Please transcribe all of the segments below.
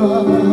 온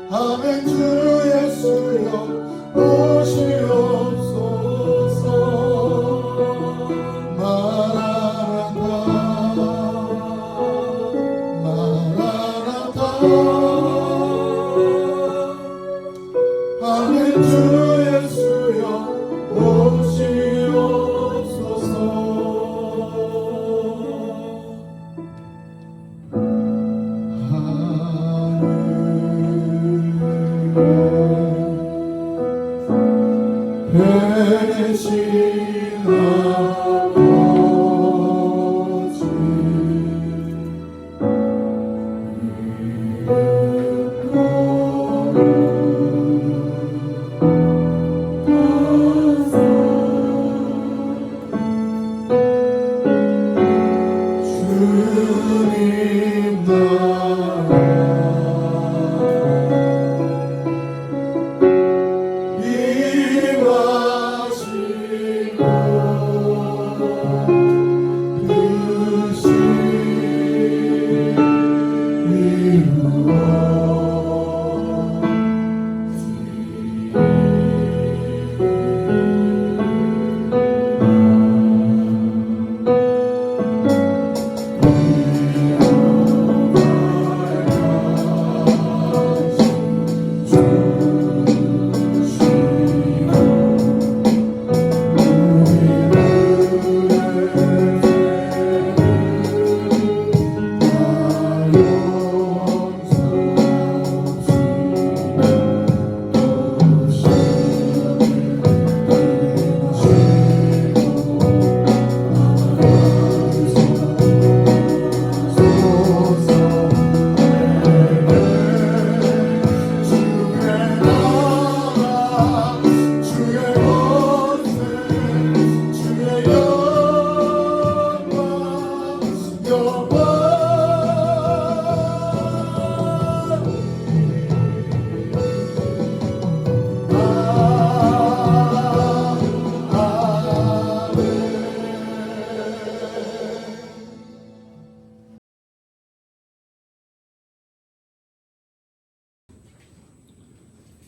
아멘. 주 예수여 오시옵소서. 마라나타 마라나타. 아멘. 주 예수여 오시옵소서.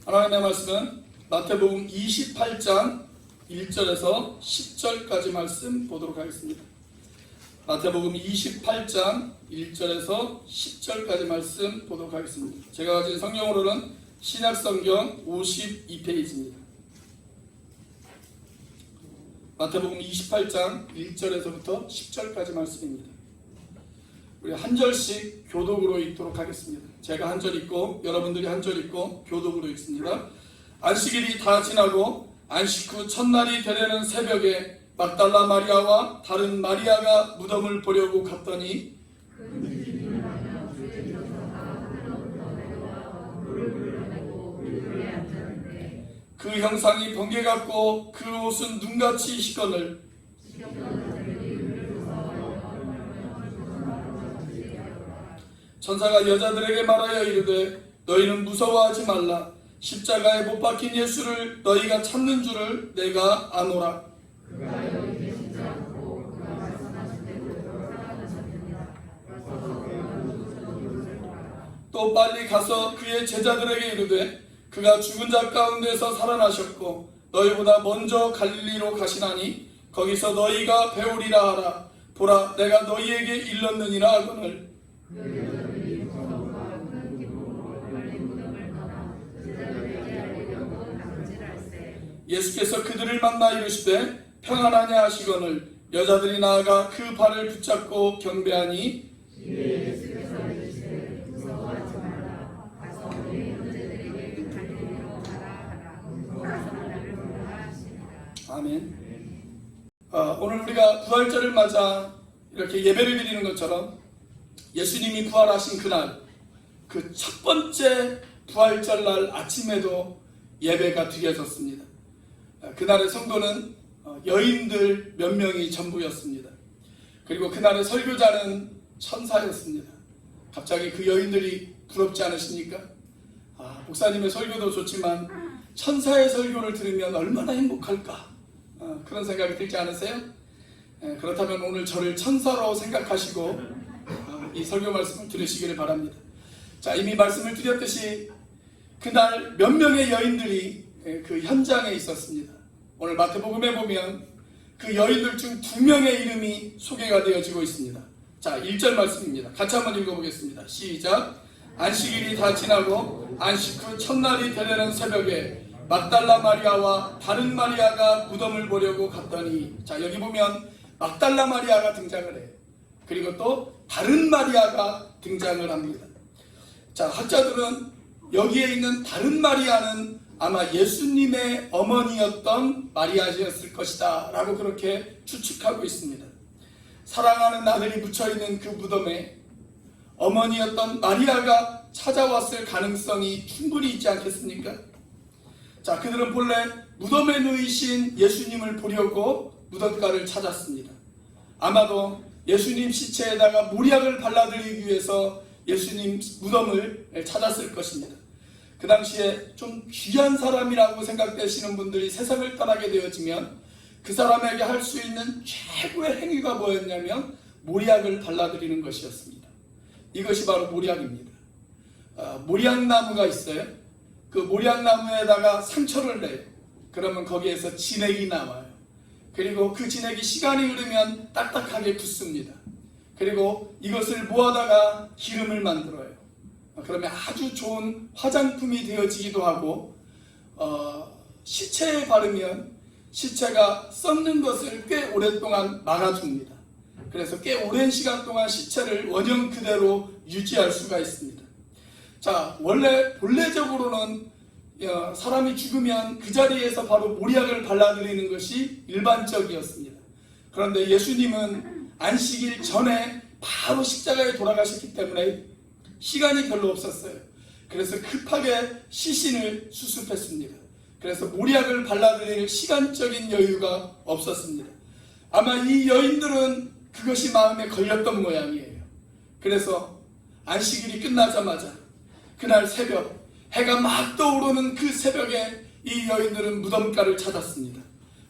하나님의 말씀은 마태복음 28장 1절에서 10절까지 말씀 보도록 하겠습니다. 마태복음 28장 1절에서 10절까지 말씀 보도록 하겠습니다. 제가 가진 성경으로는 신약성경 52페이지입니다. 마태복음 28장 1절에서부터 10절까지 말씀입니다. 우리 한 절씩 교독으로 읽도록 하겠습니다. 제가 한 절 읽고 여러분들이 한 절 읽고 교독으로 읽습니다. 안식일이 다 지나고 안식 후 첫날이 되려는 새벽에 막달라 마리아와 다른 마리아가 무덤을 보려고 갔더니 그 형상이 번개 같고 그 옷은 눈같이 시꺼늘 천사가 여자들에게 말하여 이르되 너희는 무서워하지 말라. 십자가에 못 박힌 예수를 너희가 찾는 줄을 내가 아노라. 또 빨리 가서 그의 제자들에게 이르되 그가 죽은 자 가운데서 살아나셨고 너희보다 먼저 갈릴리로 가시나니 거기서 너희가 배우리라 하라. 보라 내가 너희에게 일렀느니라 하거늘 예수께서 그들을 만나 이르시되 평안하냐 하시거늘 여자들이 나아가 그 발을 붙잡고 경배하니 아멘. 오늘 우리가 부활절을 맞아 이렇게 예배를 드리는 것처럼 예수님이 부활하신 그날 그 첫 번째 부활절 날 아침에도 예배가 드려졌습니다. 그날의 성도는 여인들 몇 명이 전부였습니다. 그리고 그날의 설교자는 천사였습니다. 갑자기 그 여인들이 부럽지 않으십니까? 목사님의 설교도 좋지만 천사의 설교를 들으면 얼마나 행복할까? 그런 생각이 들지 않으세요? 그렇다면 오늘 저를 천사로 생각하시고 이 설교 말씀을 들으시기를 바랍니다. 자, 이미 말씀을 드렸듯이 그날 몇 명의 여인들이 그 현장에 있었습니다. 오늘 마태복음에 보면 그 여인들 중 2명의 이름이 소개가 되어지고 있습니다. 자, 1절 말씀입니다. 같이 한번 읽어보겠습니다. 시작. 안식일이 다 지나고 안식 후 첫날이 되려는 새벽에 막달라 마리아와 다른 마리아가 무덤을 보려고 갔더니, 자, 여기 보면 막달라 마리아가 등장을 해요. 그리고 또 다른 마리아가 등장을 합니다. 자, 학자들은 여기에 있는 다른 마리아는 아마 예수님의 어머니였던 마리아였을 것이다 라고 그렇게 추측하고 있습니다. 사랑하는 아들이 묻혀있는 그 무덤에 어머니였던 마리아가 찾아왔을 가능성이 충분히 있지 않겠습니까? 자, 그들은 본래 무덤에 누이신 예수님을 보려고 무덤가를 찾았습니다. 아마도 예수님 시체에다가 모략을 발라드리기 위해서 예수님 무덤을 찾았을 것입니다. 그 당시에 좀 귀한 사람이라고 생각되시는 분들이 세상을 떠나게 되어지면 그 사람에게 할 수 있는 최고의 행위가 뭐였냐면 모략을 발라드리는 것이었습니다. 이것이 바로 모략입니다. 모략나무가 있어요. 그 모략나무에다가 상처를 내요. 그러면 거기에서 진액이 나와요. 그리고 그 진액이 시간이 흐르면 딱딱하게 굳습니다. 그리고 이것을 모아다가 기름을 만들어요. 그러면 아주 좋은 화장품이 되어지기도 하고, 시체에 바르면 시체가 썩는 것을 꽤 오랫동안 막아줍니다. 그래서 꽤 오랜 시간 동안 시체를 원형 그대로 유지할 수가 있습니다. 자, 원래 본래적으로는 사람이 죽으면 그 자리에서 바로 모략을 발라드리는 것이 일반적이었습니다. 그런데 예수님은 안식일 전에 바로 십자가에 돌아가셨기 때문에 시간이 별로 없었어요. 그래서 급하게 시신을 수습했습니다. 그래서 모략을 발라드릴 시간적인 여유가 없었습니다. 아마 이 여인들은 그것이 마음에 걸렸던 모양이에요. 그래서 안식일이 끝나자마자 그날 새벽, 해가 막 떠오르는 그 새벽에 이 여인들은 무덤가를 찾았습니다.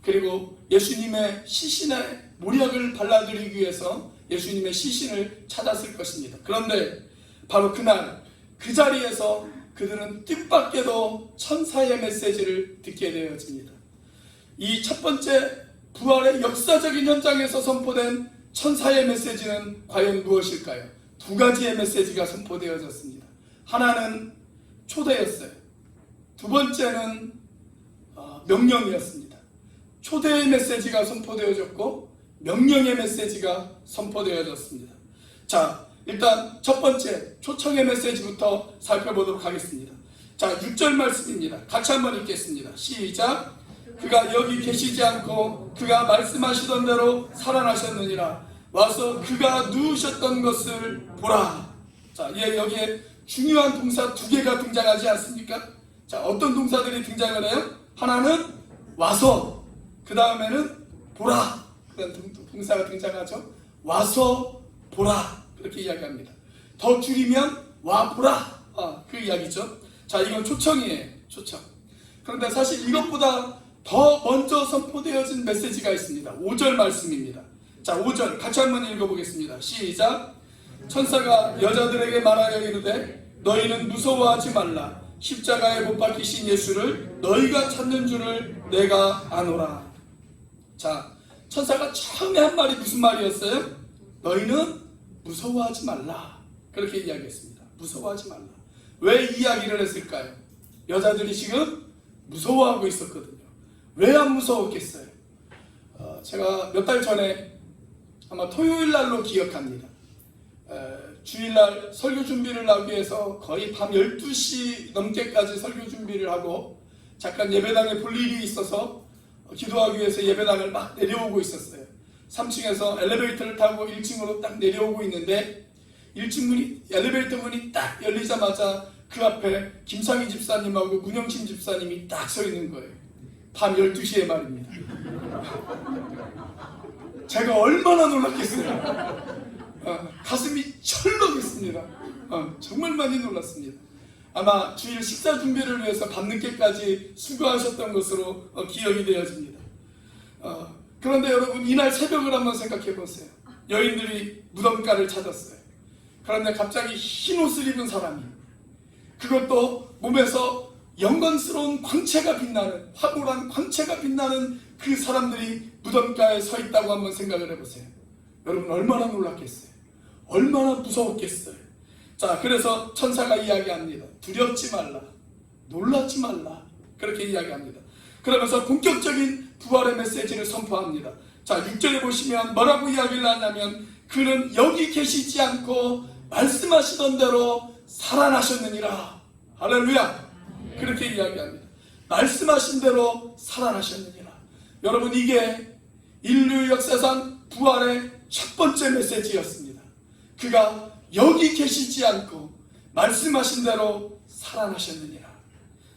그리고 예수님의 시신에 모략을 발라드리기 위해서 예수님의 시신을 찾았을 것입니다. 그런데 바로 그날 그 자리에서 그들은 뜻밖에도 천사의 메시지를 듣게 되어집니다. 이 첫 번째 부활의 역사적인 현장에서 선포된 천사의 메시지는 과연 무엇일까요? 2가지의 메시지가 선포되어졌습니다. 하나는 초대였어요. 2번째는 명령이었습니다. 초대의 메시지가 선포되어졌고 명령의 메시지가 선포되어졌습니다. 자, 일단 첫 번째 초청의 메시지부터 살펴보도록 하겠습니다. 자, 6절 말씀입니다. 같이 한번 읽겠습니다. 시작. 그가 여기 계시지 않고 그가 말씀하시던 대로 살아나셨느니라. 와서 그가 누우셨던 것을 보라. 자, 여기에 중요한 동사 2개가 등장하지 않습니까? 자, 어떤 동사들이 등장을 해요? 하나는 와서, 그 다음에는 보라. 그런 동사가 등장하죠. 와서 보라. 그렇게 이야기합니다. 더 줄이면 와 보라. 그 이야기죠. 자, 이건 초청이에요. 초청. 그런데 사실 이것보다 더 먼저 선포되어진 메시지가 있습니다. 5절 말씀입니다. 자, 5절 같이 한번 읽어보겠습니다. 시작. 천사가 여자들에게 말하여 이르되 너희는 무서워하지 말라. 십자가에 못 박히신 예수를 너희가 찾는 줄을 내가 아노라. 자, 천사가 처음에 한 말이 무슨 말이었어요? 너희는 무서워하지 말라. 그렇게 이야기했습니다. 무서워하지 말라. 왜 이 이야기를 했을까요? 여자들이 지금 무서워하고 있었거든요. 왜 안 무서웠겠어요? 제가 몇 달 전에 아마 토요일 날로 기억합니다. 주일날 설교 준비를 하기 위해서 거의 밤 12시 넘게까지 설교 준비를 하고 잠깐 예배당에 볼 일이 있어서 기도하기 위해서 예배당을 막 내려오고 있었어요. 3층에서 엘리베이터를 타고 1층으로 딱 내려오고 있는데 1층 문이, 엘리베이터 문이 딱 열리자마자 그 앞에 김상희 집사님하고 문영신 집사님이 딱 서 있는 거예요. 밤 12시에 말입니다. 제가 얼마나 놀랐겠어요. 가슴이 철렁했습니다. 정말 많이 놀랐습니다. 아마 주일 식사 준비를 위해서 밤늦게까지 수고하셨던 것으로 기억이 되어집니다. 그런데 여러분, 이날 새벽을 한번 생각해 보세요. 여인들이 무덤가를 찾았어요. 그런데 갑자기 흰 옷을 입은 사람이, 그것도 몸에서 영광스러운 광채가 빛나는, 화보란 광채가 빛나는 그 사람들이 무덤가에 서 있다고 한번 생각을 해보세요. 여러분 얼마나 놀랐겠어요? 얼마나 무서웠겠어요? 자, 그래서 천사가 이야기합니다. 두렵지 말라, 놀라지 말라, 그렇게 이야기합니다. 그러면서 본격적인 부활의 메시지를 선포합니다. 자, 6절에 보시면 뭐라고 이야기를 하냐면, 그는 여기 계시지 않고 말씀하시던 대로 살아나셨느니라. 할렐루야. 그렇게 이야기합니다. 말씀하신 대로 살아나셨느니라. 여러분, 이게 인류 역사상 부활의 첫 번째 메시지였습니다. 그가 여기 계시지 않고 말씀하신 대로 살아나셨느니라.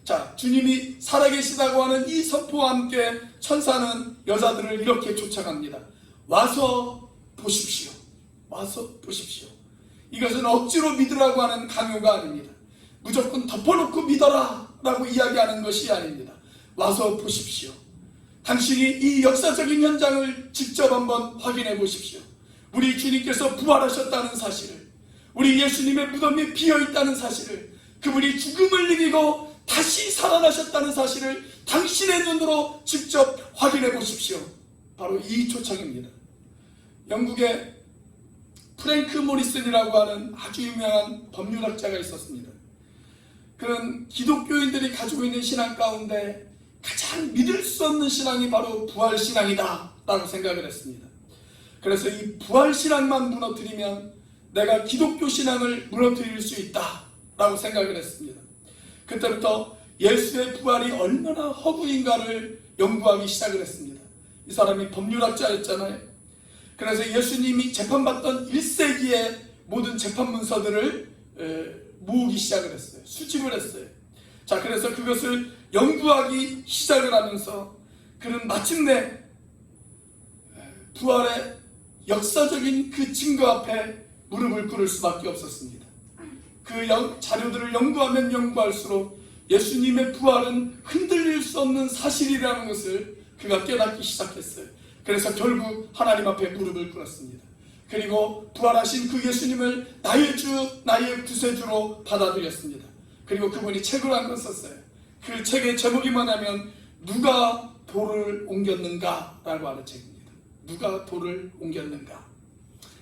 자, 주님이 살아계시다고 하는 이 선포와 함께 천사는 여자들을 이렇게 쫓아갑니다. 와서 보십시오. 와서 보십시오. 이것은 억지로 믿으라고 하는 강요가 아닙니다. 무조건 덮어놓고 믿어라 라고 이야기하는 것이 아닙니다. 와서 보십시오. 당신이 이 역사적인 현장을 직접 한번 확인해 보십시오. 우리 주님께서 부활하셨다는 사실을, 우리 예수님의 무덤이 비어있다는 사실을, 그분이 죽음을 이기고 다시 살아나셨다는 사실을 당신의 눈으로 직접 확인해 보십시오. 바로 이 초청입니다. 영국의 프랭크 모리슨이라고 하는 아주 유명한 법률학자가 있었습니다. 그는 기독교인들이 가지고 있는 신앙 가운데 가장 믿을 수 없는 신앙이 바로 부활신앙이다 라고 생각을 했습니다. 그래서 이 부활신앙만 무너뜨리면 내가 기독교 신앙을 무너뜨릴 수 있다 라고 생각을 했습니다. 그때부터 예수의 부활이 얼마나 허구인가를 연구하기 시작을 했습니다. 이 사람이 법률학자였잖아요. 그래서 예수님이 재판받던 1세기의 모든 재판 문서들을 모으기 시작을 했어요. 수집을 했어요. 자, 그래서 그것을 연구하기 시작을 하면서 그는 마침내 부활의 역사적인 그 증거 앞에 무릎을 꿇을 수밖에 없었습니다. 그 자료들을 연구하면 연구할수록 예수님의 부활은 흔들릴 수 없는 사실이라는 것을 그가 깨닫기 시작했어요. 그래서 결국 하나님 앞에 무릎을 꿇었습니다. 그리고 부활하신 그 예수님을 나의 주, 나의 구세주로 받아들였습니다. 그리고 그분이 책을 한 권 썼어요. 그 책의 제목이 뭐냐면 누가 돌을 옮겼는가 라고 하는 책입니다. 누가 돌을 옮겼는가.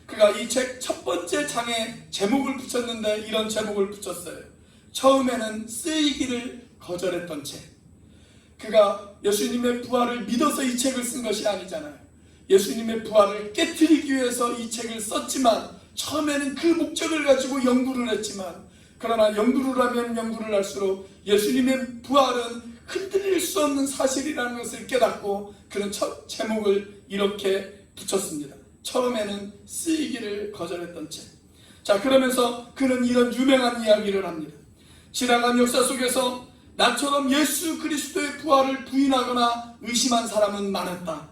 그가 이 책 첫 번째 장에 제목을 붙였는데 이런 제목을 붙였어요. 처음에는 쓰이기를 거절했던 책. 그가 예수님의 부활을 믿어서 이 책을 쓴 것이 아니잖아요. 예수님의 부활을 깨트리기 위해서 이 책을 썼지만 처음에는 그 목적을 가지고 연구를 했지만, 그러나 연구를 하면 연구를 할수록 예수님의 부활은 흔들릴 수 없는 사실이라는 것을 깨닫고 그는 첫 제목을 이렇게 붙였습니다. 처음에는 쓰이기를 거절했던 책. 자, 그러면서 그는 이런 유명한 이야기를 합니다. 지나간 역사 속에서 나처럼 예수 그리스도의 부활을 부인하거나 의심한 사람은 많았다.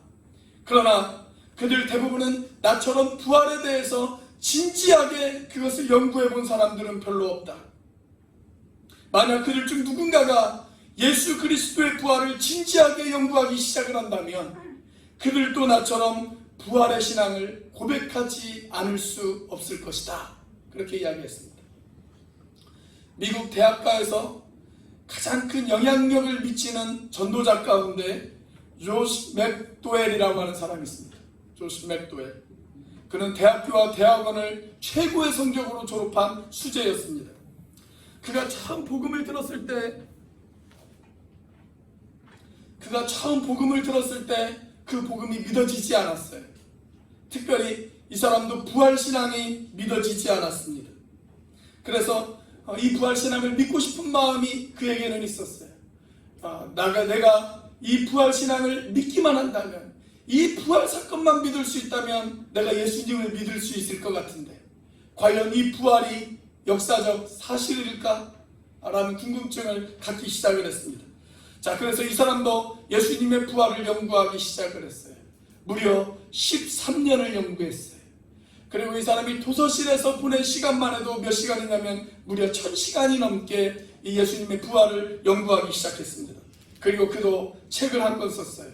그러나 그들 대부분은 나처럼 부활에 대해서 진지하게 그것을 연구해 본 사람들은 별로 없다. 만약 그들 중 누군가가 예수 그리스도의 부활을 진지하게 연구하기 시작을 한다면 그들도 나처럼 부활의 신앙을 고백하지 않을 수 없을 것이다. 그렇게 이야기했습니다. 미국 대학가에서 가장 큰 영향력을 미치는 전도자 가운데 조시 맥도웰이라고 하는 사람이 있습니다. 조시 맥도웰. 그는 대학교와 대학원을 최고의 성적으로 졸업한 수재였습니다. 그가 처음 복음을 들었을 때 그 복음이 믿어지지 않았어요. 특별히 이 사람도 부활신앙이 믿어지지 않았습니다. 그래서 이 부활신앙을 믿고 싶은 마음이 그에게는 있었어요. 내가 이 부활신앙을 믿기만 한다면, 이 부활 사건만 믿을 수 있다면 내가 예수님을 믿을 수 있을 것 같은데 과연 이 부활이 역사적 사실일까? 라는 궁금증을 갖기 시작을 했습니다. 자, 그래서 이 사람도 예수님의 부활을 연구하기 시작을 했어요. 무려 13년을 연구했어요. 그리고 이 사람이 도서실에서 보낸 시간만 해도 몇 시간이냐면 무려 1000시간이 넘게 이 예수님의 부활을 연구하기 시작했습니다. 그리고 그도 책을 한 권 썼어요.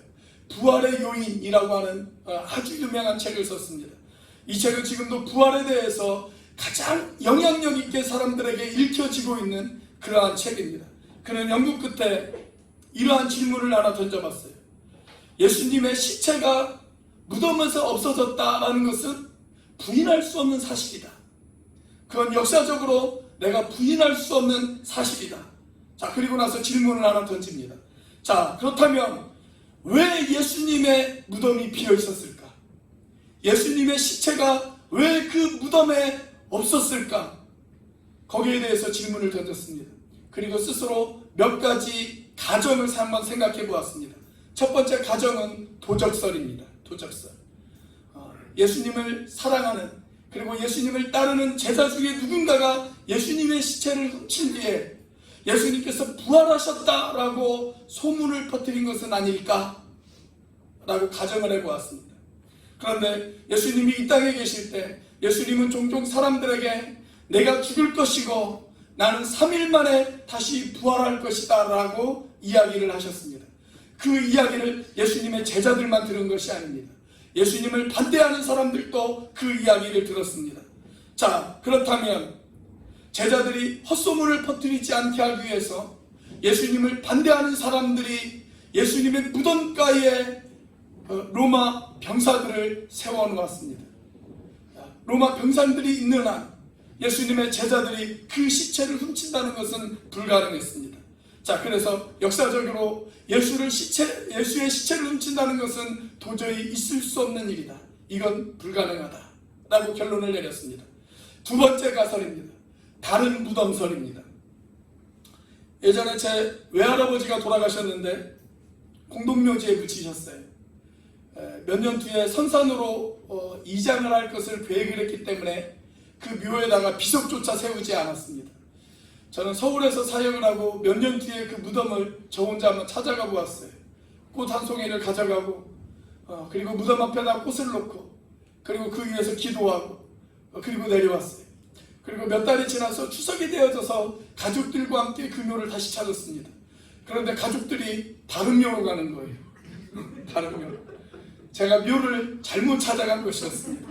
부활의 요인이라고 하는 아주 유명한 책을 썼습니다. 이 책은 지금도 부활에 대해서 가장 영향력 있게 사람들에게 읽혀지고 있는 그러한 책입니다. 그는 연구 끝에 이러한 질문을 하나 던져봤어요. 예수님의 시체가 무덤에서 없어졌다라는 것은 부인할 수 없는 사실이다. 그건 역사적으로 내가 부인할 수 없는 사실이다. 자, 그리고 나서 질문을 하나 던집니다. 자, 그렇다면 왜 예수님의 무덤이 비어 있었을까? 예수님의 시체가 왜 그 무덤에 없었을까? 거기에 대해서 질문을 던졌습니다. 그리고 스스로 몇 가지 가정을 한번 생각해 보았습니다. 첫 번째 가정은 도적설입니다. 도적설. 예수님을 사랑하는, 그리고 예수님을 따르는 제자 중에 누군가가 예수님의 시체를 훔친 뒤에 예수님께서 부활하셨다라고 소문을 퍼뜨린 것은 아닐까? 라고 가정을 해보았습니다. 그런데 예수님이 이 땅에 계실 때 예수님은 종종 사람들에게 내가 죽을 것이고 나는 3일 만에 다시 부활할 것이다 라고 이야기를 하셨습니다. 그 이야기를 예수님의 제자들만 들은 것이 아닙니다. 예수님을 반대하는 사람들도 그 이야기를 들었습니다. 자, 그렇다면 제자들이 헛소문을 퍼뜨리지 않게 하기 위해서 예수님을 반대하는 사람들이 예수님의 무덤가에 로마 병사들을 세워놓았습니다. 로마 병사들이 있는 한 예수님의 제자들이 그 시체를 훔친다는 것은 불가능했습니다. 자, 그래서 역사적으로 예수의 시체를 훔친다는 것은 도저히 있을 수 없는 일이다. 이건 불가능하다라고 결론을 내렸습니다. 두 번째 가설입니다. 다른 무덤설입니다. 예전에 제 외할아버지가 돌아가셨는데 공동묘지에 묻히셨어요. 몇 년 뒤에 선산으로 이장을 할 것을 계획을 했기 때문에 그 묘에다가 비석조차 세우지 않았습니다. 저는 서울에서 사역을 하고 몇 년 뒤에 그 무덤을 저 혼자 한번 찾아가 보았어요. 꽃 한 송이를 가져가고 그리고 무덤 앞에다 꽃을 놓고 그리고 그 위에서 기도하고 그리고 내려왔어요. 그리고 몇 달이 지나서 추석이 되어져서 가족들과 함께 그 묘를 다시 찾았습니다. 그런데 가족들이 다른 묘로 가는 거예요. 다른 묘로. 제가 묘를 잘못 찾아간 것이었습니다.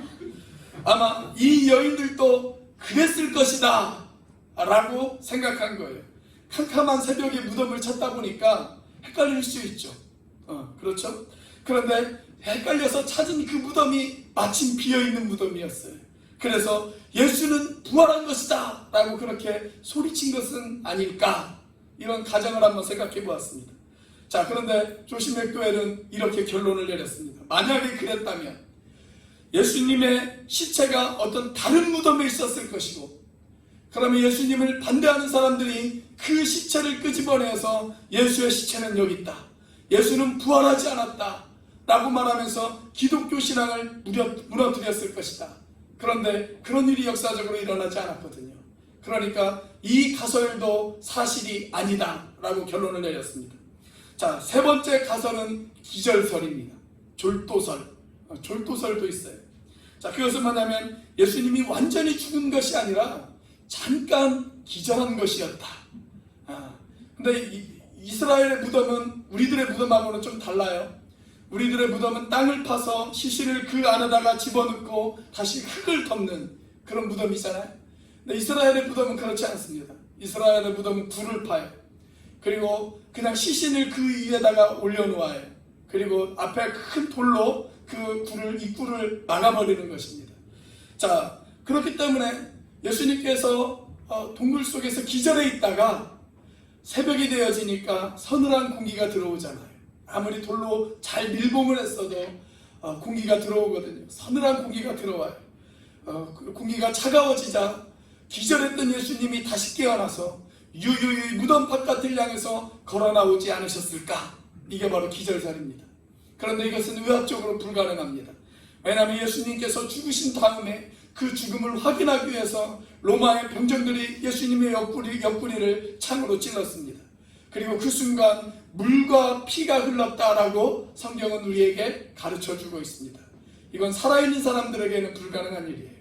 아마 이 여인들도 그랬을 것이다 라고 생각한 거예요. 캄캄한 새벽에 무덤을 찾다 보니까 헷갈릴 수 있죠. 그렇죠? 그런데 헷갈려서 찾은 그 무덤이 마침 비어있는 무덤이었어요. 그래서 예수는 부활한 것이다 라고 그렇게 소리친 것은 아닐까, 이런 가정을 한번 생각해 보았습니다. 자, 그런데 조심의 교회는 이렇게 결론을 내렸습니다. 만약에 그랬다면 예수님의 시체가 어떤 다른 무덤에 있었을 것이고, 그러면 예수님을 반대하는 사람들이 그 시체를 끄집어내서 예수의 시체는 여기 있다, 예수는 부활하지 않았다 라고 말하면서 기독교 신앙을 무너뜨렸을 것이다. 그런데 그런 일이 역사적으로 일어나지 않았거든요. 그러니까 이 가설도 사실이 아니다 라고 결론을 내렸습니다. 자, 세 번째 가설은 기절설입니다. 졸도설도 있어요. 자, 그것은 뭐냐면 예수님이 완전히 죽은 것이 아니라 잠깐 기절한 것이었다. 근데 이스라엘의 무덤은 우리들의 무덤하고는 좀 달라요. 우리들의 무덤은 땅을 파서 시신을 그 안에다가 집어넣고 다시 흙을 덮는 그런 무덤이잖아요. 근데 이스라엘의 무덤은 그렇지 않습니다. 이스라엘의 무덤은 굴을 파요. 그리고 그냥 시신을 그 위에다가 올려놓아요. 그리고 앞에 큰 돌로 그 입구를 막아버리는 것입니다. 자, 그렇기 때문에 예수님께서 동굴 속에서 기절해 있다가 새벽이 되어지니까 서늘한 공기가 들어오잖아요. 아무리 돌로 잘 밀봉을 했어도 공기가 들어오거든요. 서늘한 공기가 들어와요. 공기가 차가워지자 기절했던 예수님이 다시 깨어나서 유유히 무덤 바깥을 향해서 걸어 나오지 않으셨을까? 이게 바로 기절설입니다. 그런데 이것은 의학적으로 불가능합니다. 왜냐하면 예수님께서 죽으신 다음에 그 죽음을 확인하기 위해서 로마의 병정들이 예수님의 옆구리를 창으로 찔렀습니다. 그리고 그 순간 물과 피가 흘렀다라고 성경은 우리에게 가르쳐주고 있습니다. 이건 살아있는 사람들에게는 불가능한 일이에요.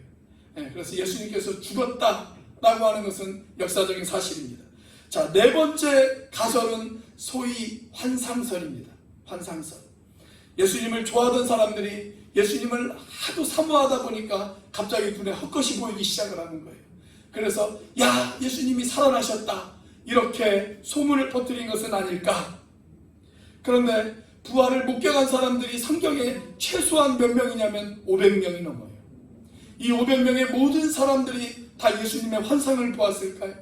그래서 예수님께서 죽었다라고 하는 것은 역사적인 사실입니다. 자, 네 번째 가설은 소위 환상설입니다. 환상설. 예수님을 좋아하던 사람들이 예수님을 하도 사모하다 보니까 갑자기 눈에 헛것이 보이기 시작을 하는 거예요. 그래서 야, 예수님이 살아나셨다, 이렇게 소문을 퍼뜨린 것은 아닐까. 그런데 부활을 목격한 사람들이 성경에 최소한 몇 명이냐면 500명이 넘어요. 이 500명의 모든 사람들이 다 예수님의 환상을 보았을까요?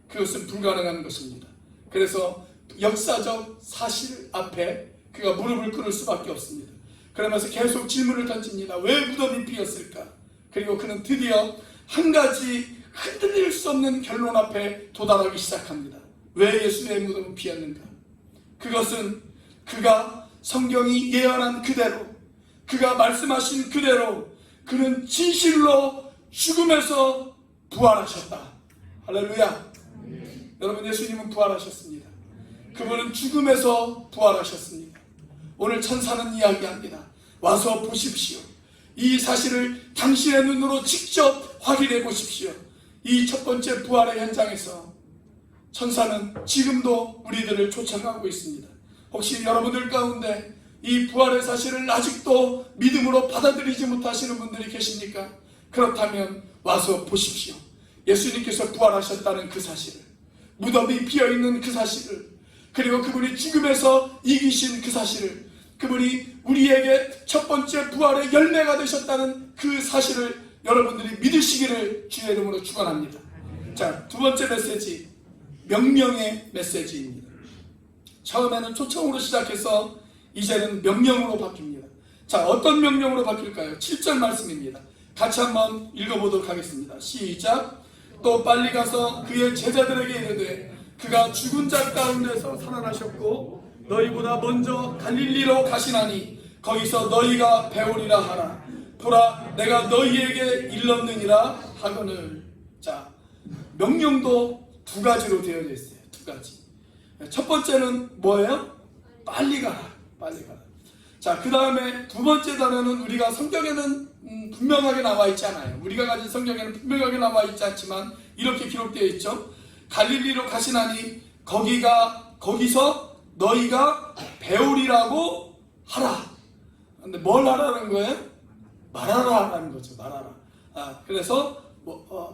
그것은 불가능한 것입니다. 그래서 역사적 사실 앞에 그가 무릎을 꿇을 수밖에 없습니다. 그러면서 계속 질문을 던집니다. 왜 무덤이 비었을까? 그리고 그는 드디어 한 가지 흔들릴 수 없는 결론 앞에 도달하기 시작합니다. 왜 예수의 무덤은 비었는가? 그것은 그가 성경이 예언한 그대로, 그가 말씀하신 그대로 그는 진실로 죽음에서 부활하셨다. 할렐루야. 여러분, 예수님은 부활하셨습니다. 그분은 죽음에서 부활하셨습니다. 오늘 천사는 이야기합니다. 와서 보십시오. 이 사실을 당신의 눈으로 직접 확인해 보십시오. 이 첫 번째 부활의 현장에서 천사는 지금도 우리들을 초청하고 있습니다. 혹시 여러분들 가운데 이 부활의 사실을 아직도 믿음으로 받아들이지 못하시는 분들이 계십니까? 그렇다면 와서 보십시오. 예수님께서 부활하셨다는 그 사실을, 무덤이 비어있는 그 사실을, 그리고 그분이 죽음에서 이기신 그 사실을, 그분이 우리에게 첫 번째 부활의 열매가 되셨다는 그 사실을 여러분들이 믿으시기를 주의 이름으로 축원합니다. 자, 두 번째 메시지, 명령의 메시지입니다. 처음에는 초청으로 시작해서 이제는 명령으로 바뀝니다. 자, 어떤 명령으로 바뀔까요? 7절 말씀입니다. 같이 한번 읽어보도록 하겠습니다. 시작. 또 빨리 가서 그의 제자들에게 이르되 그가 죽은 자 가운데서 살아나셨고 너희보다 먼저 갈릴리로 가시나니 거기서 너희가 배우리라 하라. 보라, 내가 너희에게 일렀느니라 하거늘. 자, 명령도 두 가지로 되어져 있어요. 두 가지. 첫 번째는 뭐예요? 빨리 가라. 빨리 가라. 자, 그 다음에 두 번째 단어는 우리가 성경에는 분명하게 나와 있지 않아요. 우리가 가진 성경에는 분명하게 나와 있지 않지만 이렇게 기록되어 있죠. 갈릴리로 가시나니 거기서 너희가 배우리라고 하라. 근데 뭘 하라는 거예요? 말하라라는 거죠. 말하라. 그래서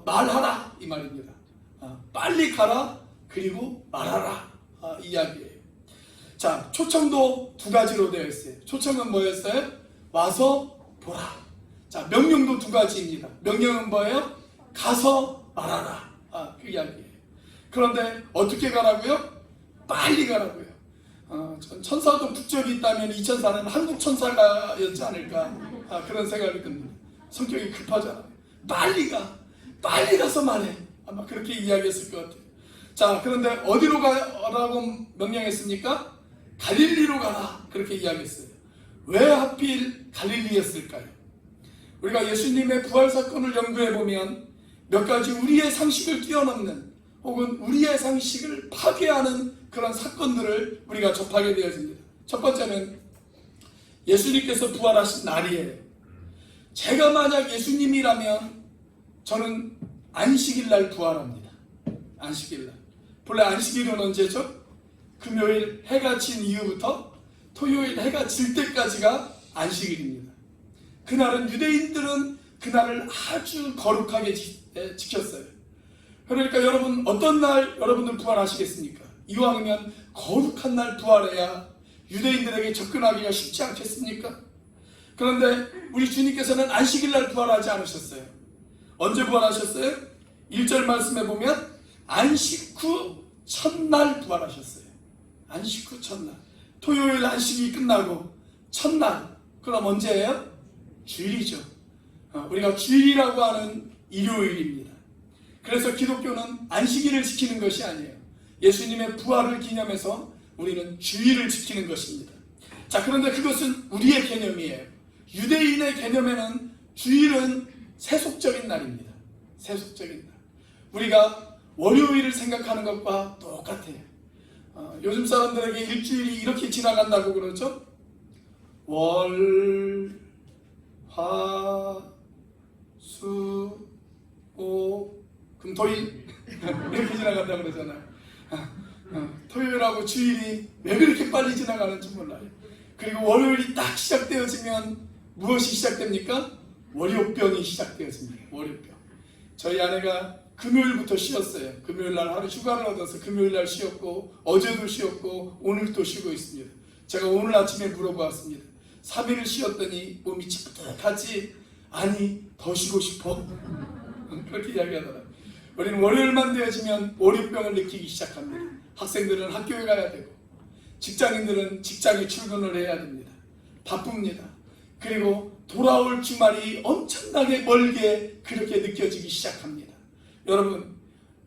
말하라 이 말입니다. 빨리 가라, 그리고 말하라, 이 이야기예요. 자, 초청도 두 가지로 되어 있어요. 초청은 뭐였어요? 와서 보라. 자, 명령도 두 가지입니다. 명령은 뭐예요? 가서 말하라, 그 이야기예요. 그런데 어떻게 가라고요? 빨리 가라고요. 천사도 국적이 있다면 이 천사는 한국 천사였지 않을까, 그런 생각이 듭니다. 성격이 급하잖아요. 빨리 가서 말해. 아마 그렇게 이야기했을 것 같아요. 자, 그런데 어디로 가라고 명령했습니까? 갈릴리로 가라, 그렇게 이야기했어요. 왜 하필 갈릴리였을까요? 우리가 예수님의 부활 사건을 연구해 보면 몇 가지 우리의 상식을 뛰어넘는, 혹은 우리의 상식을 파괴하는 그런 사건들을 우리가 접하게 되어집니다. 첫 번째는 예수님께서 부활하신 날이에요. 제가 만약 예수님이라면 저는 안식일 날 부활합니다. 안식일 날. 본래 안식일은 언제죠? 금요일 해가 진 이후부터 토요일 해가 질 때까지가 안식일입니다. 그날은 유대인들은 그날을 아주 거룩하게 지켰어요. 그러니까 여러분, 어떤 날 여러분들 부활하시겠습니까? 이왕이면 거룩한 날 부활해야 유대인들에게 접근하기가 쉽지 않겠습니까? 그런데 우리 주님께서는 안식일 날 부활하지 않으셨어요. 언제 부활하셨어요? 1절 말씀에 보면 안식 후 첫날 부활하셨어요. 안식 후 첫날. 토요일 안식이 끝나고 첫날. 그럼 언제예요? 주일이죠. 우리가 주일이라고 하는 일요일입니다. 그래서 기독교는 안식일을 지키는 것이 아니에요. 예수님의 부활을 기념해서 우리는 주일을 지키는 것입니다. 자, 그런데 그것은 우리의 개념이에요. 유대인의 개념에는 주일은 세속적인 날입니다. 세속적인 날. 우리가 월요일을 생각하는 것과 똑같아요. 요즘 사람들에게 일주일이 이렇게 지나간다고 그러죠. 월, 화, 수, 오, 금, 토일 이렇게 지나간다고 그러잖아요. 토요일하고 주일이 왜 그렇게 빨리 지나가는지 몰라요. 그리고 월요일이 딱 시작되어지면 무엇이 시작됩니까? 월요병이 시작되었습니다. 월요병. 저희 아내가 금요일부터 쉬었어요. 금요일 날 하루 휴가를 얻어서 금요일 날 쉬었고 어제도 쉬었고 오늘도 쉬고 있습니다. 제가 오늘 아침에 물어보았습니다. 3일을 쉬었더니 몸이 찌뿌듯하지? 아니 더 쉬고 싶어. 그렇게 이야기하더라고요. 우리는 월요일만 되어지면 월요병을 느끼기 시작합니다. 학생들은 학교에 가야 되고 직장인들은 직장에 출근을 해야 됩니다. 바쁩니다. 그리고 돌아올 주말이 엄청나게 멀게 그렇게 느껴지기 시작합니다. 여러분,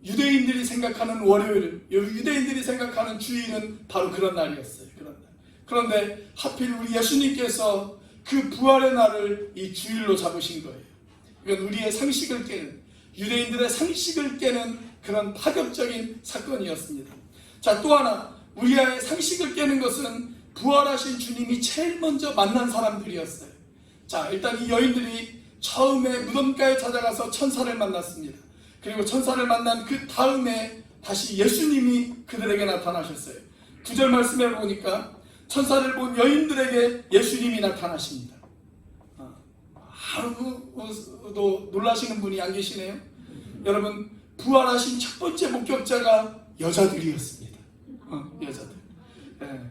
유대인들이 생각하는 월요일, 유대인들이 생각하는 주일은 바로 그런 날이었어요. 그런 날. 그런데 하필 우리 예수님께서 그 부활의 날을 이 주일로 잡으신 거예요. 이건 우리의 상식을 깨는, 유대인들의 상식을 깨는 그런 파격적인 사건이었습니다. 자, 또 하나 우리의 상식을 깨는 것은 부활하신 주님이 제일 먼저 만난 사람들이었어요. 자, 일단 이 여인들이 처음에 무덤가에 찾아가서 천사를 만났습니다. 그리고 천사를 만난 그 다음에 다시 예수님이 그들에게 나타나셨어요. 9절 말씀에 보니까 천사를 본 여인들에게 예수님이 나타나십니다. 아무도 놀라시는 분이 안 계시네요. 여러분, 부활하신 첫 번째 목격자가 여자들이었습니다. 여자들. 네.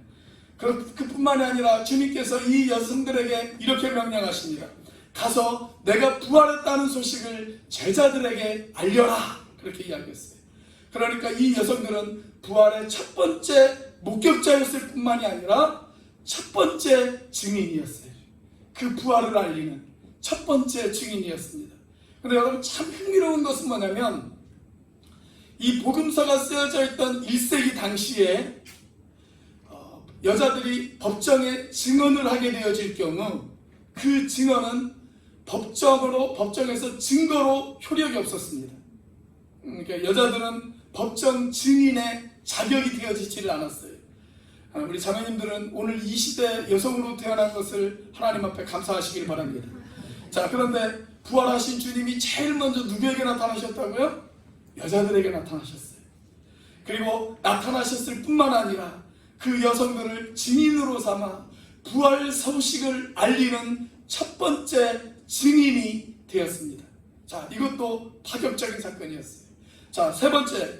그뿐만이 아니라 주님께서 이 여성들에게 이렇게 명령하십니다. 가서 내가 부활했다는 소식을 제자들에게 알려라. 그렇게 이야기했어요. 그러니까 이 여성들은 부활의 첫 번째 목격자였을 뿐만이 아니라 첫 번째 증인이었어요. 그 부활을 알리는 첫 번째 증인이었습니다. 그런데 여러분, 참 흥미로운 것은 뭐냐면 이 복음서가 쓰여져 있던 1세기 당시에 여자들이 법정에 증언을 하게 되어질 경우 그 증언은 법정에서 증거로 효력이 없었습니다. 그러니까 여자들은 법정 증인의 자격이 되어지지를 않았어요. 우리 자매님들은 오늘 이 시대 여성으로 태어난 것을 하나님 앞에 감사하시길 바랍니다. 자, 그런데 부활하신 주님이 제일 먼저 누구에게 나타나셨다고요? 여자들에게 나타나셨어요. 그리고 나타나셨을 뿐만 아니라 그 여성들을 증인으로 삼아 부활 소식을 알리는 첫 번째 증인이 되었습니다. 자, 이것도 파격적인 사건이었어요. 자, 세 번째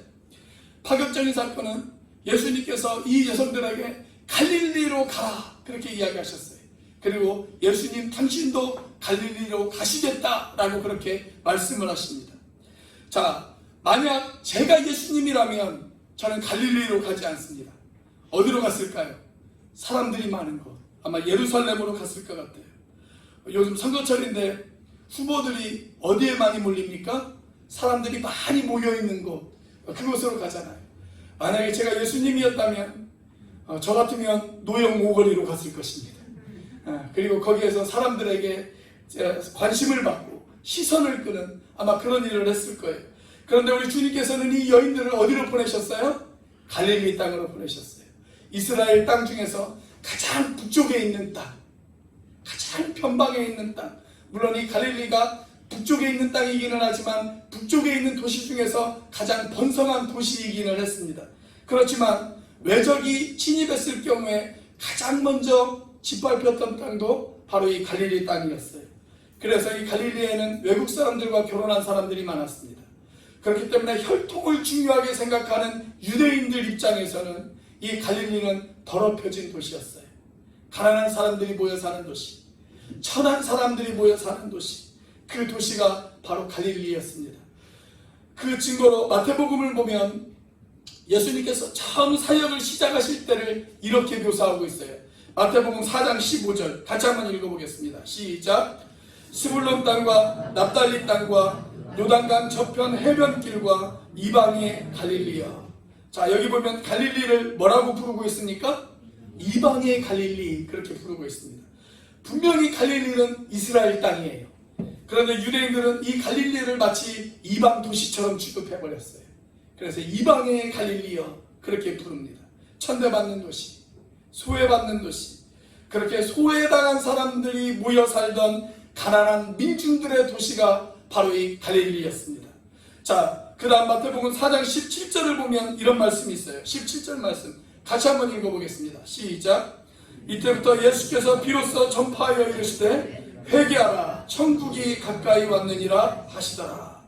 파격적인 사건은 예수님께서 이 여성들에게 갈릴리로 가라 그렇게 이야기하셨어요. 그리고 예수님 당신도 갈릴리로 가시겠다라고 그렇게 말씀을 하십니다. 자, 만약 제가 예수님이라면 저는 갈릴리로 가지 않습니다. 어디로 갔을까요? 사람들이 많은 곳, 아마 예루살렘으로 갔을 것 같아요. 요즘 선거철인데 후보들이 어디에 많이 몰립니까? 사람들이 많이 모여있는 곳, 그곳으로 가잖아요. 만약에 제가 예수님이었다면 저 같으면 노영 오거리로 갔을 것입니다. 그리고 거기에서 사람들에게 관심을 받고 시선을 끄는 아마 그런 일을 했을 거예요. 그런데 우리 주님께서는 이 여인들을 어디로 보내셨어요? 갈릴리 땅으로 보내셨어요. 이스라엘 땅 중에서 가장 북쪽에 있는 땅, 가장 편방에 있는 땅. 물론 이 갈릴리가 북쪽에 있는 땅이기는 하지만 북쪽에 있는 도시 중에서 가장 번성한 도시이기는 했습니다. 그렇지만 외적이 침입했을 경우에 가장 먼저 짓밟혔던 땅도 바로 이 갈릴리 땅이었어요. 그래서 이 갈릴리에는 외국 사람들과 결혼한 사람들이 많았습니다. 그렇기 때문에 혈통을 중요하게 생각하는 유대인들 입장에서는 이 갈릴리는 더럽혀진 도시였어요. 가난한 사람들이 모여 사는 도시, 천한 사람들이 모여 사는 도시, 그 도시가 바로 갈릴리였습니다. 그 증거로 마태복음을 보면 예수님께서 처음 사역을 시작하실 때를 이렇게 묘사하고 있어요. 마태복음 4장 15절 같이 한번 읽어보겠습니다. 시작. 스불론 땅과 납달리 땅과 요단강 저편 해변길과 이방의 갈릴리여. 자, 여기 보면 갈릴리를 뭐라고 부르고 있습니까? 이방의 갈릴리 그렇게 부르고 있습니다. 분명히 갈릴리는 이스라엘 땅이에요. 그런데 유대인들은 이 갈릴리를 마치 이방 도시처럼 취급해버렸어요. 그래서 이방의 갈릴리여 그렇게 부릅니다. 천대받는 도시, 소외받는 도시, 그렇게 소외당한 사람들이 모여 살던 가난한 민중들의 도시가 바로 이 갈릴리였습니다. 자, 그 다음 마태복음 4장 17절을 보면 이런 말씀이 있어요. 17절 말씀 같이 한번 읽어보겠습니다. 시작. 이때부터 예수께서 비로소 전파하여 이르시되 회개하라 천국이 가까이 왔느니라 하시더라.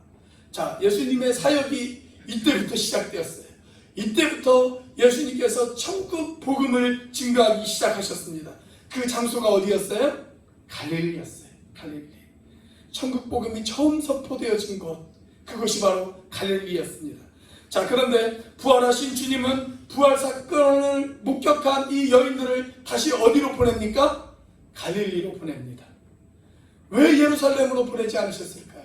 자, 예수님의 사역이 이때부터 시작되었어요. 이때부터 예수님께서 천국 복음을 증거하기 시작하셨습니다. 그 장소가 어디였어요? 갈릴리였어요. 갈릴리. 천국 복음이 처음 선포되어진 곳, 그것이 바로 갈릴리였습니다. 자, 그런데 부활하신 주님은 부활 사건을 목격한 이 여인들을 다시 어디로 보냅니까? 갈릴리로 보냅니다. 왜 예루살렘으로 보내지 않으셨을까요?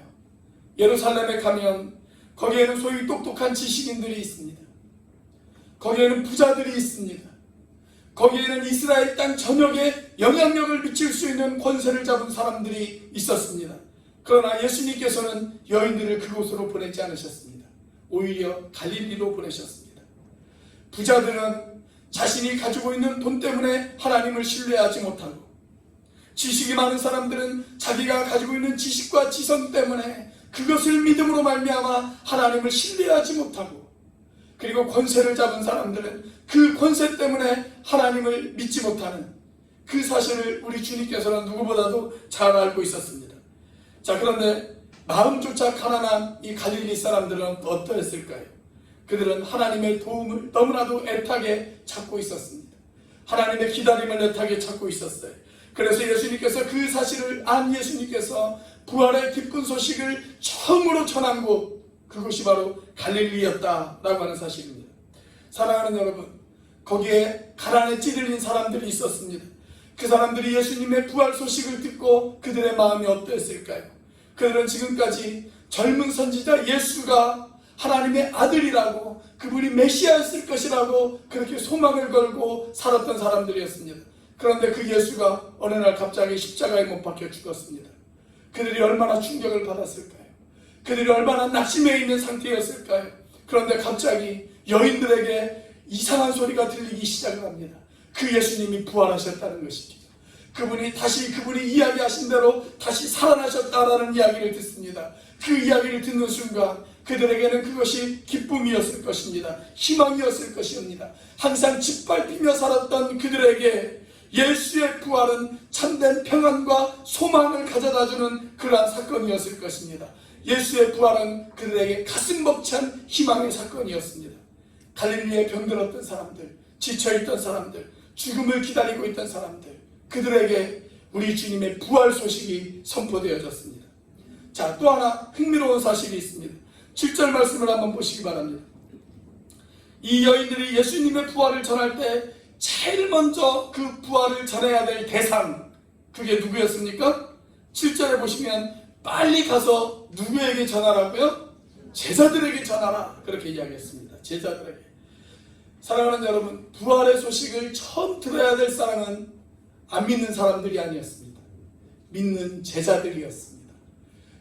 예루살렘에 가면 거기에는 소위 똑똑한 지식인들이 있습니다. 거기에는 부자들이 있습니다. 거기에는 이스라엘 땅 전역에 영향력을 미칠 수 있는 권세를 잡은 사람들이 있었습니다. 그러나 예수님께서는 여인들을 그곳으로 보내지 않으셨습니다. 오히려 갈릴리로 보내셨습니다. 부자들은 자신이 가지고 있는 돈 때문에 하나님을 신뢰하지 못하고, 지식이 많은 사람들은 자기가 가지고 있는 지식과 지성 때문에 그것을 믿음으로 말미암아 하나님을 신뢰하지 못하고, 그리고 권세를 잡은 사람들은 그 권세 때문에 하나님을 믿지 못하는 그 사실을 우리 주님께서는 누구보다도 잘 알고 있었습니다. 자, 그런데 마음조차 가난한 이 갈릴리 사람들은 어떠했을까요? 그들은 하나님의 도움을 너무나도 애타게 찾고 있었습니다. 하나님의 기다림을 애타게 찾고 있었어요. 그래서 예수님께서 그 사실을 안 예수님께서 부활의 기쁜 소식을 처음으로 전한 곳, 그것이 바로 갈릴리였다라고 하는 사실입니다. 사랑하는 여러분, 거기에 가난에 찌들린 사람들이 있었습니다. 그 사람들이 예수님의 부활 소식을 듣고 그들의 마음이 어떠했을까요? 그들은 지금까지 젊은 선지자 예수가 하나님의 아들이라고, 그분이 메시아였을 것이라고 그렇게 소망을 걸고 살았던 사람들이었습니다. 그런데 그 예수가 어느 날 갑자기 십자가에 못 박혀 죽었습니다. 그들이 얼마나 충격을 받았을까요? 그들이 얼마나 낙심해 있는 상태였을까요? 그런데 갑자기 여인들에게 이상한 소리가 들리기 시작을 합니다. 그 예수님이 부활하셨다는 것이죠. 그분이 이야기하신 대로 다시 살아나셨다라는 이야기를 듣습니다. 그 이야기를 듣는 순간 그들에게는 그것이 기쁨이었을 것입니다. 희망이었을 것입니다. 항상 짓밟히며 살았던 그들에게 예수의 부활은 참된 평안과 소망을 가져다주는 그러한 사건이었을 것입니다. 예수의 부활은 그들에게 가슴 벅찬 희망의 사건이었습니다. 갈릴리에 병들었던 사람들, 지쳐있던 사람들, 죽음을 기다리고 있던 사람들, 그들에게 우리 주님의 부활 소식이 선포되어졌습니다. 자, 또 하나 흥미로운 사실이 있습니다. 7절 말씀을 한번 보시기 바랍니다. 이 여인들이 예수님의 부활을 전할 때 제일 먼저 그 부활을 전해야 될 대상, 그게 누구였습니까? 7절에 보시면 빨리 가서 누구에게 전하라고요? 제자들에게 전하라, 그렇게 이야기했습니다. 제자들에게. 사랑하는 여러분, 부활의 소식을 처음 들어야 될 사람은 안 믿는 사람들이 아니었습니다. 믿는 제자들이었습니다.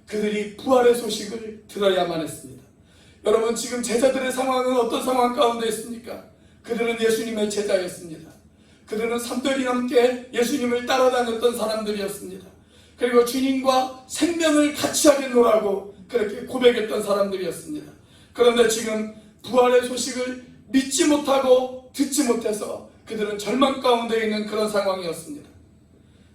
그들이 부활의 소식을 들어야만 했습니다. 여러분, 지금 제자들의 상황은 어떤 상황 가운데 있습니까? 그들은 예수님의 제자였습니다. 그들은 3년이 넘게 예수님을 따라다녔던 사람들이었습니다. 그리고 주님과 생명을 같이 하겠노라고 그렇게 고백했던 사람들이었습니다. 그런데 지금 부활의 소식을 믿지 못하고 듣지 못해서 그들은 절망 가운데 있는 그런 상황이었습니다.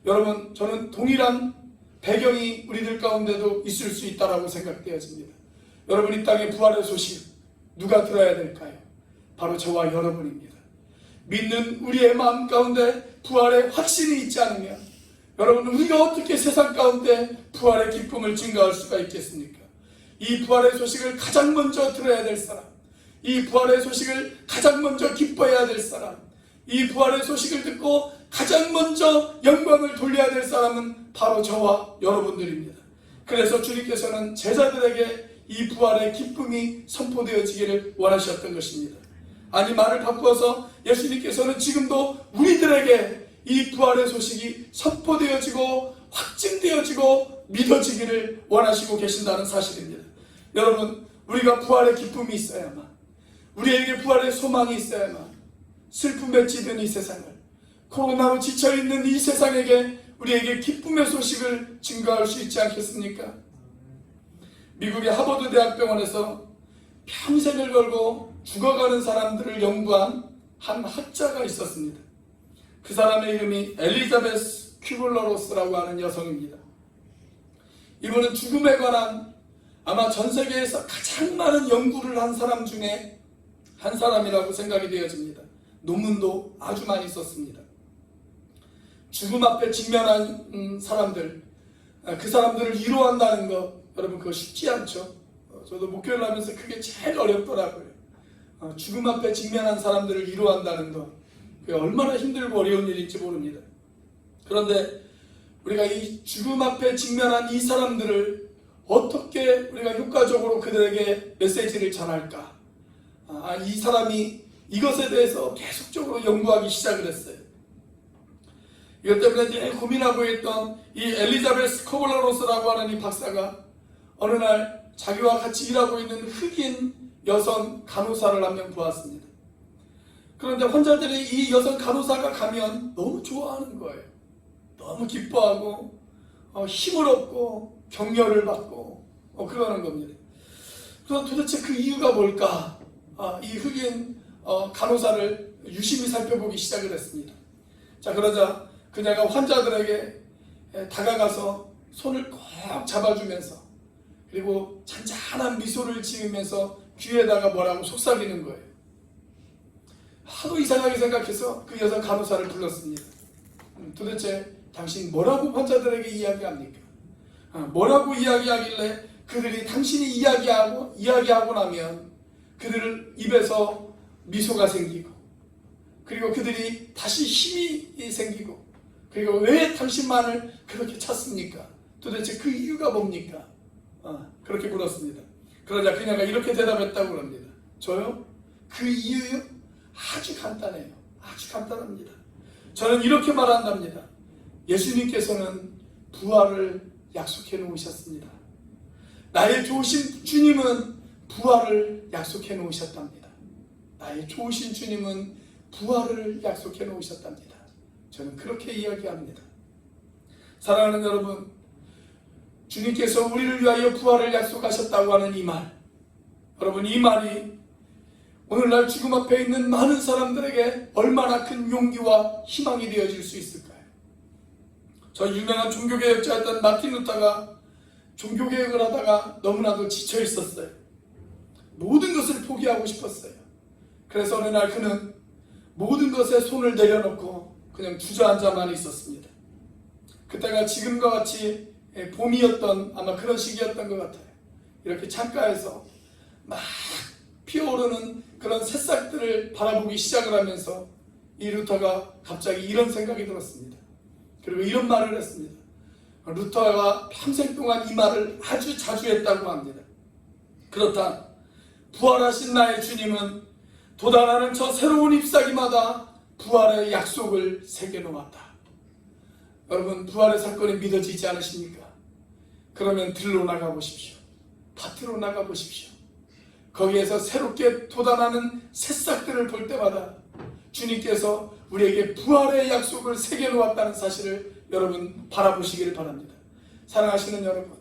여러분, 저는 동일한 배경이 우리들 가운데도 있을 수 있다고 생각되어집니다. 여러분, 이 땅의 부활의 소식 누가 들어야 될까요? 바로 저와 여러분입니다. 믿는 우리의 마음 가운데 부활의 확신이 있지 않으면 여러분, 우리가 어떻게 세상 가운데 부활의 기쁨을 증가할 수가 있겠습니까? 이 부활의 소식을 가장 먼저 들어야 될 사람, 이 부활의 소식을 가장 먼저 기뻐해야 될 사람, 이 부활의 소식을 듣고 가장 먼저 영광을 돌려야 될 사람은 바로 저와 여러분들입니다. 그래서 주님께서는 제자들에게 이 부활의 기쁨이 선포되어지기를 원하셨던 것입니다. 아니, 말을 바꾸어서 예수님께서는 지금도 우리들에게 이 부활의 소식이 선포되어지고 확증되어지고 믿어지기를 원하시고 계신다는 사실입니다. 여러분, 우리가 부활의 기쁨이 있어야만, 우리에게 부활의 소망이 있어야만 슬픔에 찌든 이 세상을, 코로나로 지쳐있는 이 세상에게 우리에게 기쁨의 소식을 증거할 수 있지 않겠습니까? 미국의 하버드 대학병원에서 평생을 걸고 죽어가는 사람들을 연구한 한 학자가 있었습니다. 그 사람의 이름이 엘리자베스 큐블러 로스라고 하는 여성입니다. 이분은 죽음에 관한 아마 전 세계에서 가장 많은 연구를 한 사람 중에 한 사람이라고 생각이 되어집니다. 논문도 아주 많이 썼습니다. 죽음 앞에 직면한 사람들, 그 사람들을 위로한다는 것, 여러분 그거 쉽지 않죠. 저도 목회를 하면서 그게 제일 어렵더라고요. 죽음 앞에 직면한 사람들을 위로한다는 것, 그게 얼마나 힘들고 어려운 일인지 모릅니다. 그런데 우리가 이 죽음 앞에 직면한 이 사람들을 어떻게 우리가 효과적으로 그들에게 메시지를 전할까? 이 사람이 이것에 대해서 계속적으로 연구하기 시작을 했어요. 이것 때문에 늘 고민하고 있던 이 엘리자베스 코블러로스라고 하는 이 박사가 어느 날 자기와 같이 일하고 있는 흑인 여성 간호사를 한 명 보았습니다. 그런데 환자들이 이 여성 간호사가 가면 너무 좋아하는 거예요. 너무 기뻐하고 힘을 얻고 격려를 받고 그러는 겁니다. 그래서 도대체 그 이유가 뭘까? 이 흑인 간호사를 유심히 살펴보기 시작을 했습니다. 자, 그러자 그녀가 환자들에게 다가가서 손을 꼭 잡아주면서 그리고 잔잔한 미소를 지으면서 귀에다가 뭐라고 속삭이는 거예요. 하도 이상하게 생각해서 그 여성 간호사를 불렀습니다. 도대체 당신 뭐라고 환자들에게 이야기합니까? 뭐라고 이야기하길래 그들이 당신이 이야기하고 나면 그들 입에서 미소가 생기고 그리고 그들이 다시 힘이 생기고 그리고 왜 당신만을 그렇게 찾습니까? 도대체 그 이유가 뭡니까? 그렇게 물었습니다. 그러자 그녀가 이렇게 대답했다고 합니다. 저요? 그 이유요? 아주 간단해요. 아주 간단합니다. 저는 이렇게 말한답니다. 예수님께서는 부활을 약속해 놓으셨습니다. 나의 좋으신 주님은 부활을 약속해 놓으셨답니다. 나의 좋으신 주님은 부활을 약속해 놓으셨답니다. 저는 그렇게 이야기합니다. 사랑하는 여러분, 주님께서 우리를 위하여 부활을 약속하셨다고 하는 이 말, 여러분 이 말이 오늘날 죽음 앞에 있는 많은 사람들에게 얼마나 큰 용기와 희망이 되어질 수 있을까요? 저 유명한 종교개혁자였던 마틴 루터가 종교개혁을 하다가 너무나도 지쳐 있었어요. 모든 것을 포기하고 싶었어요. 그래서 어느 날 그는 모든 것에 손을 내려놓고 그냥 주저앉아만 있었습니다. 그때가 지금과 같이 봄이었던 아마 그런 시기였던 것 같아요. 이렇게 창가에서 막 피어오르는 그런 새싹들을 바라보기 시작을 하면서 이 루터가 갑자기 이런 생각이 들었습니다. 그리고 이런 말을 했습니다. 루터가 평생 동안 이 말을 아주 자주 했다고 합니다. 그렇다. 부활하신 나의 주님은 도달하는 저 새로운 잎사귀마다 부활의 약속을 새겨놓았다. 여러분, 부활의 사건이 믿어지지 않으십니까? 그러면 들로 나가보십시오. 밭으로 나가보십시오. 거기에서 새롭게 돋아나는 새싹들을 볼 때마다 주님께서 우리에게 부활의 약속을 새겨놓았다는 사실을 여러분 바라보시기를 바랍니다. 사랑하시는 여러분,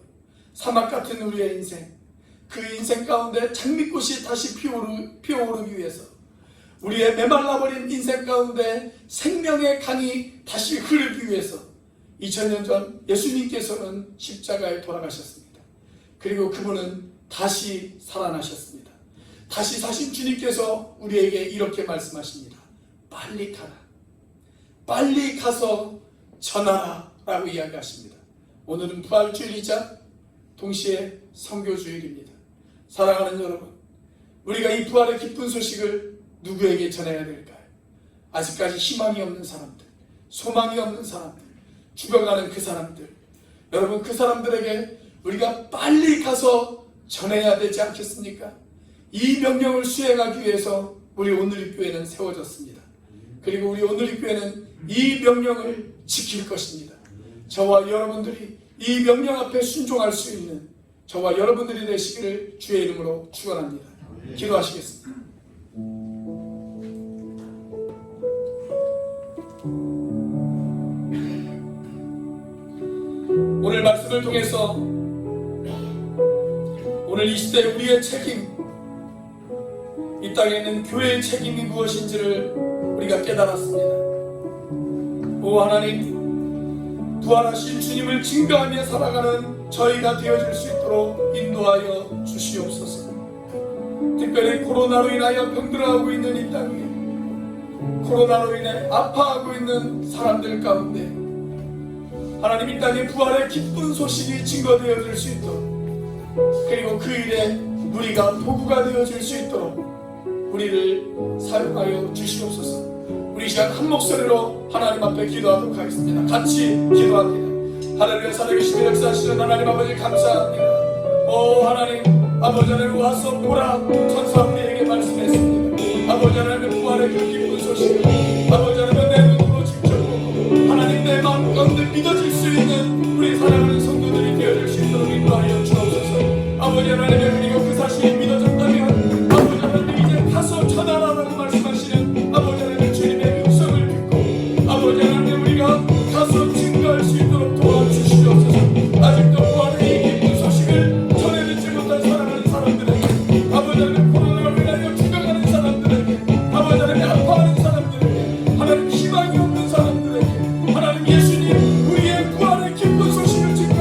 사막 같은 우리의 인생, 그 인생 가운데 장미꽃이 다시 피어오르기 위해서 우리의 메말라버린 인생 가운데 생명의 강이 다시 흐르기 위해서 2000년 전 예수님께서는 십자가에 돌아가셨습니다. 그리고 그분은 다시 살아나셨습니다. 다시 사신 주님께서 우리에게 이렇게 말씀하십니다. 빨리 가라. 빨리 가서 전하라 라고 이야기하십니다. 오늘은 부활주일이자 동시에 선교주일입니다. 사랑하는 여러분, 우리가 이 부활의 기쁜 소식을 누구에게 전해야 될까요? 아직까지 희망이 없는 사람들, 소망이 없는 사람들, 죽어가는 그 사람들, 여러분 그 사람들에게 우리가 빨리 가서 전해야 되지 않겠습니까? 이 명령을 수행하기 위해서 우리 오늘리교회는 세워졌습니다. 그리고 우리 오늘리교회는 이 명령을 지킬 것입니다. 저와 여러분들이 이 명령 앞에 순종할 수 있는 저와 여러분들이 되시기를 주의 이름으로 축원합니다. 기도하시겠습니다. 오늘 말씀을 통해서 오늘 이 시대 우리의 책임, 이 땅에 있는 교회의 책임이 무엇인지를 우리가 깨달았습니다. 오 하나님, 부활하신 주님을 증거하며 살아가는 저희가 되어줄 수 있도록 인도하여 주시옵소서. 특별히 코로나로 인하여 병들어하고 있는 이 땅에, 코로나로 인해 아파하고 있는 사람들 가운데 하나님 이 땅에 부활의 기쁜 소식이 증거되어질 수 있도록, 그리고 그 일에 우리가 도구가 되어질 수 있도록 우리를 사용하여 주시옵소서. 우리 시간 한 목소리로 하나님 앞에 기도하도록 하겠습니다. 같이 기도합니다. 하늘에 살아계시며 역사하시는 하나님 아버지 감사합니다. 오 하나님 아버지 하나님 와서 보라, 천사 우리에게 말씀했습니다. 아버지 하나님의 부활의 그 기쁜 소식을 아버지 하나님 내 눈으로 직접 보고 하나님 내 마음 가운데 믿어질 수 있는 우리 사랑하는 성도들이 되어질 수 있도록 인도하여 주옵소서. 아버지 하나님의 그리고 그 사실이 믿어졌다면 아버지 하나님 이제 가서 전하라고 말씀하시는 아버지 하나님의 주님의 음성을 듣고 아버지 하나님 우리가 가서 증거할 수 있도록 도와주시옵소서. 아직도 부활의 이 기쁜 소식을 전해듣지 못한 사랑하는 사람들에게 아버지 하나님 코로나로 인하여 죽어가는 사람들에게 아버지 하나님 아파하는 사람들에게 하나님 희망이 없는 사람들에게 하나님 예수님 우리의 부활의 기쁜 소식을 증거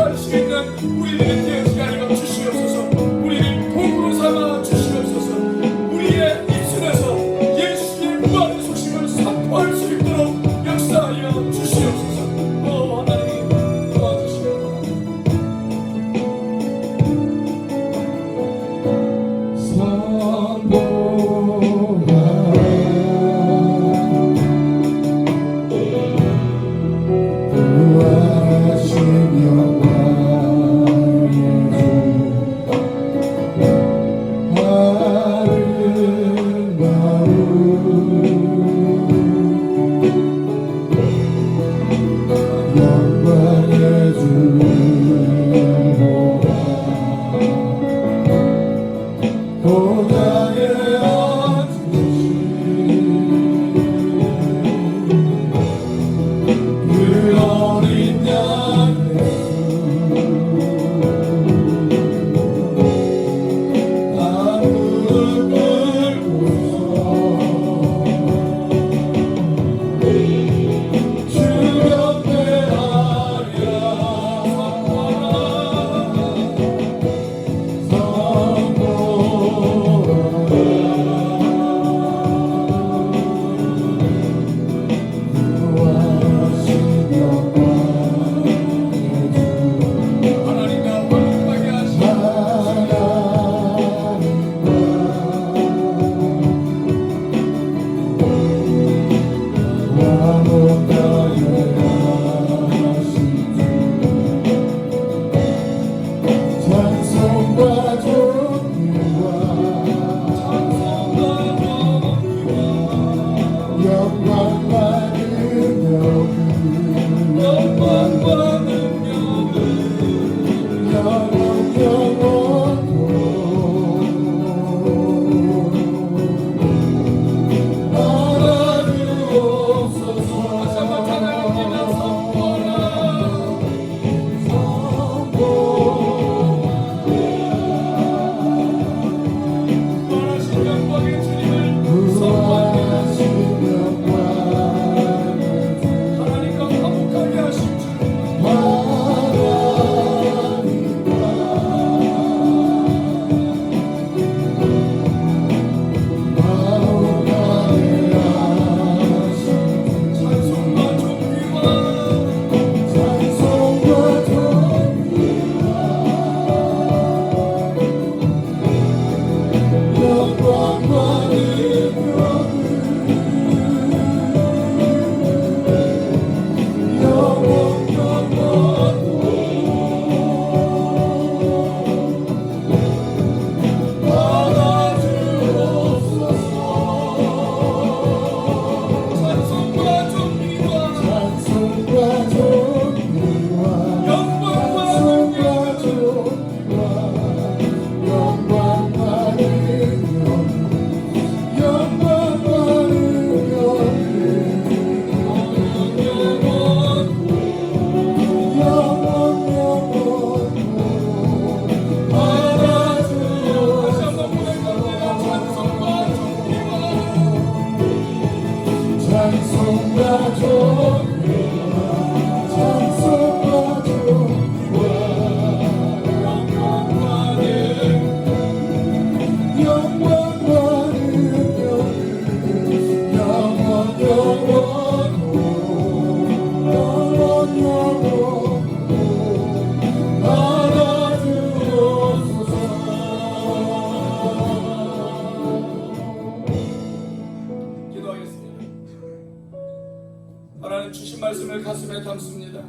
가슴에 담습니다.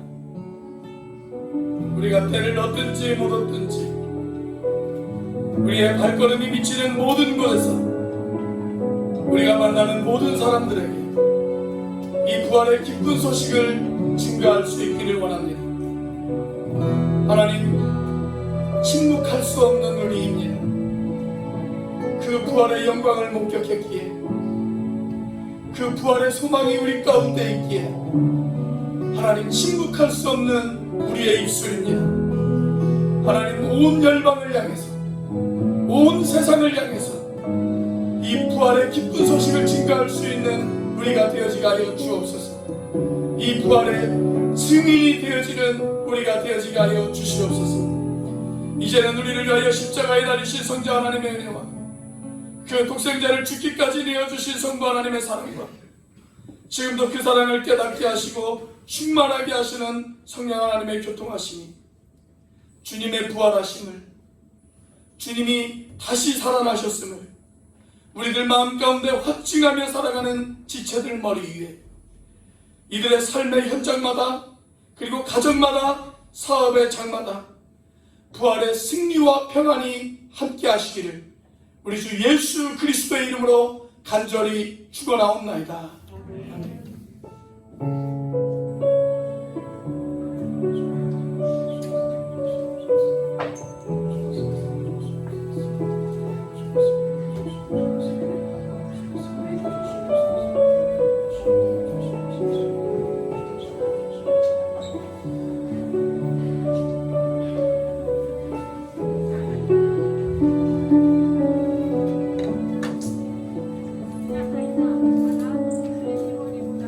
우리가 때를 얻든지 못 얻든지 우리의 발걸음이 미치는 모든 곳에서 우리가 만나는 모든 사람들에게 이 부활의 기쁜 소식을 증거할 수 있기를 원합니다. 하나님, 침묵할 수 없는 은혜입니다. 그 부활의 영광을 목격했기에, 그 부활의 소망이 우리 가운데 있기에 하나님, 침묵할 수 없는 우리의 입술입니다. 하나님, 온 열방을 향해서, 온 세상을 향해서 이 부활의 기쁜 소식을 증거할 수 있는 우리가 되어지게 하여 주옵소서. 이 부활의 증인이 되어지는 우리가 되어지게 하여 주시옵소서. 이제는 우리를 위하여 십자가에 달리신 성자 하나님의 은혜와 그 독생자를 죽기까지 내어주신 성부 하나님의 사랑과 지금도 그 사랑을 깨닫게 하시고 충만하게 하시는 성령 하나님의 교통하심이, 주님의 부활하심을, 주님이 다시 살아나셨음을 우리들 마음 가운데 확증하며 살아가는 지체들 머리 위에, 이들의 삶의 현장마다, 그리고 가정마다, 사업의 장마다 부활의 승리와 평안이 함께 하시기를 우리 주 예수 그리스도의 이름으로 간절히 축원하옵나이다. 아멘.